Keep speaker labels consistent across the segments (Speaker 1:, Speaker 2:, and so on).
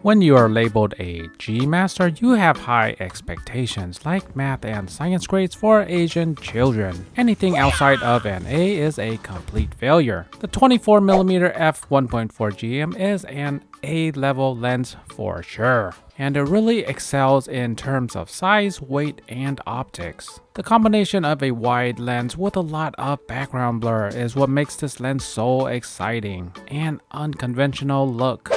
Speaker 1: When you are labeled a G Master, you have high expectations like math and science grades for Asian children. Anything outside of an A is a complete failure. The 24mm f1.4 GM is an A-level lens for sure, and it really excels in terms of size, weight, and optics. The combination of a wide lens with a lot of background blur is what makes this lens so exciting and unconventional look.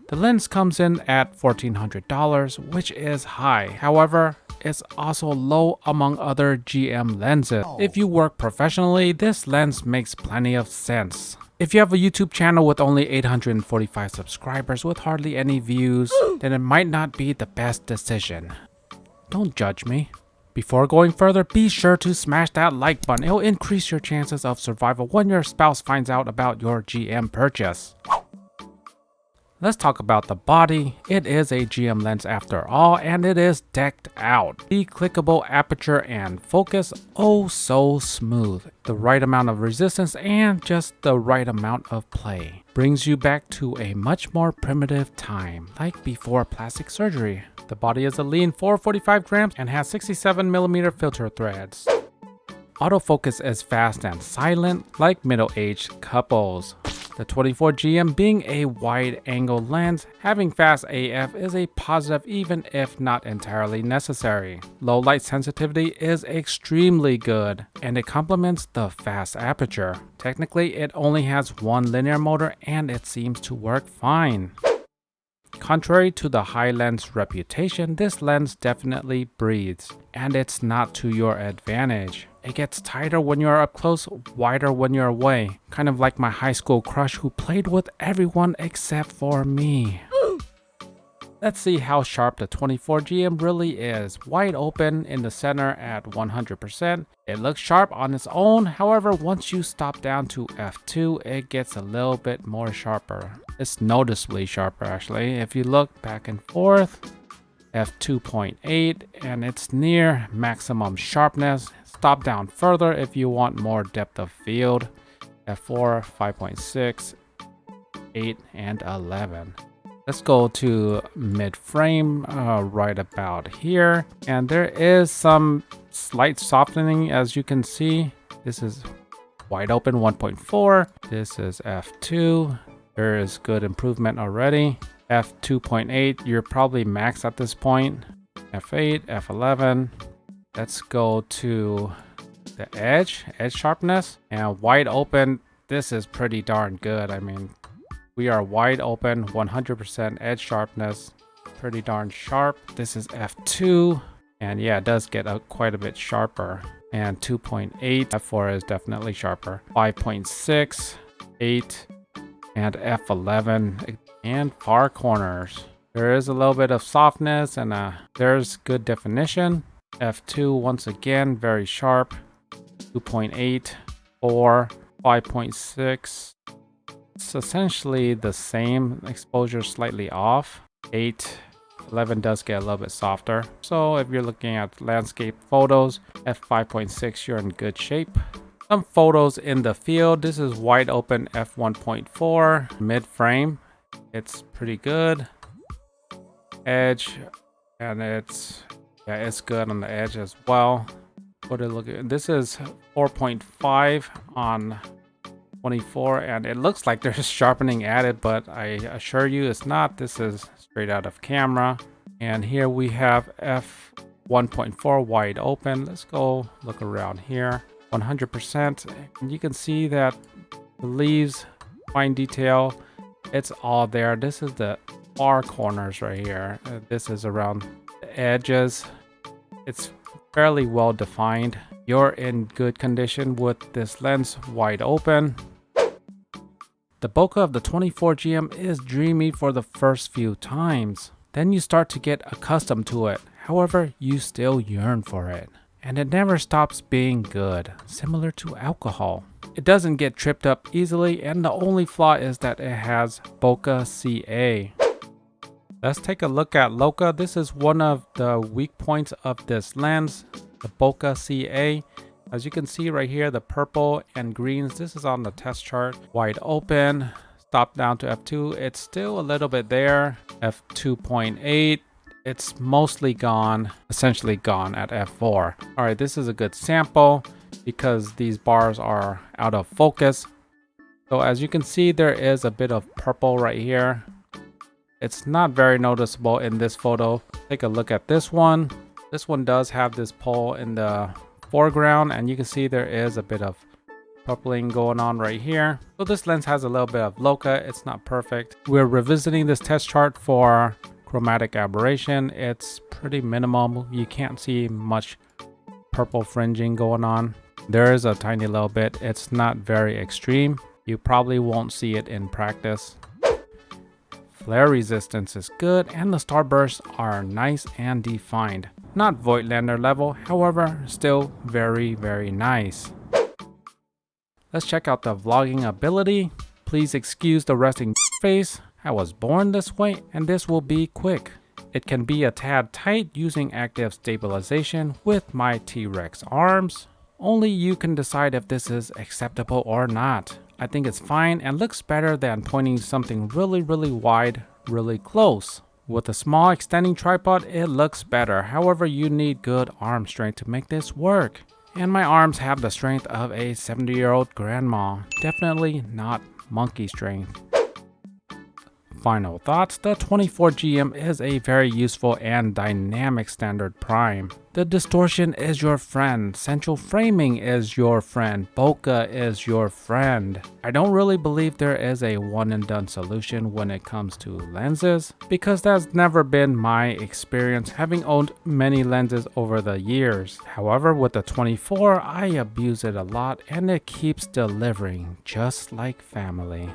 Speaker 1: The lens comes in at $1,400, which is high. However, it's also low among other GM lenses. If you work professionally, this lens makes plenty of sense. If you have a YouTube channel with only 845 subscribers with hardly any views, then it might not be the best decision. Don't judge me. Before going further, be sure to smash that like button. It'll increase your chances of survival when your spouse finds out about your GM purchase. Let's talk about the body. It is a GM lens after all, and it is decked out. The clickable aperture and focus, oh so smooth. The right amount of resistance and just the right amount of play. Brings you back to a much more primitive time, like before plastic surgery. The body is a lean 445 grams and has 67mm filter threads. Autofocus is fast and silent, like middle-aged couples. The 24GM being a wide-angle lens, having fast AF is a positive even if not entirely necessary. Low light sensitivity is extremely good, and it complements the fast aperture. Technically, it only has one linear motor and it seems to work fine. Contrary to the high lens reputation, this lens definitely breathes, and it's not to your advantage. It gets tighter when you're up close, wider when you're away. Kind of like my high school crush who played with everyone except for me. Let's see how sharp the 24GM really is. Wide open in the center at 100%. It looks sharp on its own, however once you stop down to f2, it gets a little bit more sharper. It's noticeably sharper actually. If you look back and forth, f2.8, and it's near maximum sharpness. Stop down further if you want more depth of field. f4, 5.6, 8, and 11. Let's go to mid frame right about here, and there is some slight softening as you can see. This is wide open 1.4. This is f2. There is good improvement already. f2.8, you're probably max at this point. f8, f11. Let's go to the edge sharpness, and wide open. This is pretty darn good. I mean, we are wide open, 100% edge sharpness, pretty darn sharp. This is f2, and yeah, it does get quite a bit sharper. And 2.8, f4 is definitely sharper. 5.6, 8, and f11, and far corners. There is a little bit of softness, and there's good definition. f2 once again very sharp. 2.8, 4, 5.6. It's essentially the same, exposure slightly off. 8, 11 does get a little bit softer. So if you're looking at landscape photos, f5.6, you're in good shape. Some photos in the field. This is wide open f1.4 mid frame. It's pretty good. Edge, and it's good on the edge as well. What it look at? This is 4.5 on 24, and it looks like there's sharpening added, but I assure you it's not. This is straight out of camera. And here we have f1.4 wide open. Let's go look around here. 100%, and you can see that the leaves, fine detail, it's all there. This is the far corners right here. This is around the edges. It's fairly well defined. You're in good condition with this lens wide open. The bokeh of the 24GM is dreamy for the first few times. Then you start to get accustomed to it. However, you still yearn for it. And it never stops being good, similar to alcohol. It doesn't get tripped up easily, and the only flaw is that it has Bokeh CA. Let's take a look at LoCA. This is one of the weak points of this lens, the Bokeh CA. As you can see right here, the purple and greens, this is on the test chart. Wide open, stop down to f2. It's still a little bit there. f2.8, it's mostly gone, essentially gone at f4. All right, this is a good sample because these bars are out of focus. So as you can see, there is a bit of purple right here. It's not very noticeable in this photo. Take a look at this one. This one does have this pole in the foreground, and you can see there is a bit of purpling going on right here. So this lens has a little bit of LoCA. It's not perfect. We're revisiting this test chart for chromatic aberration. It's pretty minimal. You can't see much purple fringing going on. There is a tiny little bit. It's not very extreme. You probably won't see it in practice. Flare resistance is good, and the starbursts are nice and defined. Not Voigtlander level, however, still very, very nice. Let's check out the vlogging ability. Please excuse the resting face. I was born this way, and this will be quick. It can be a tad tight using active stabilization with my T-Rex arms. Only you can decide if this is acceptable or not. I think it's fine and looks better than pointing something really wide, really close. With a small extending tripod, it looks better. However, you need good arm strength to make this work. And my arms have the strength of a 70-year-old grandma. Definitely not monkey strength. Final thoughts, the 24GM is a very useful and dynamic standard prime. The distortion is your friend, central framing is your friend, bokeh is your friend. I don't really believe there is a one and done solution when it comes to lenses, because that's never been my experience having owned many lenses over the years. However, with the 24, I abuse it a lot and it keeps delivering just like family.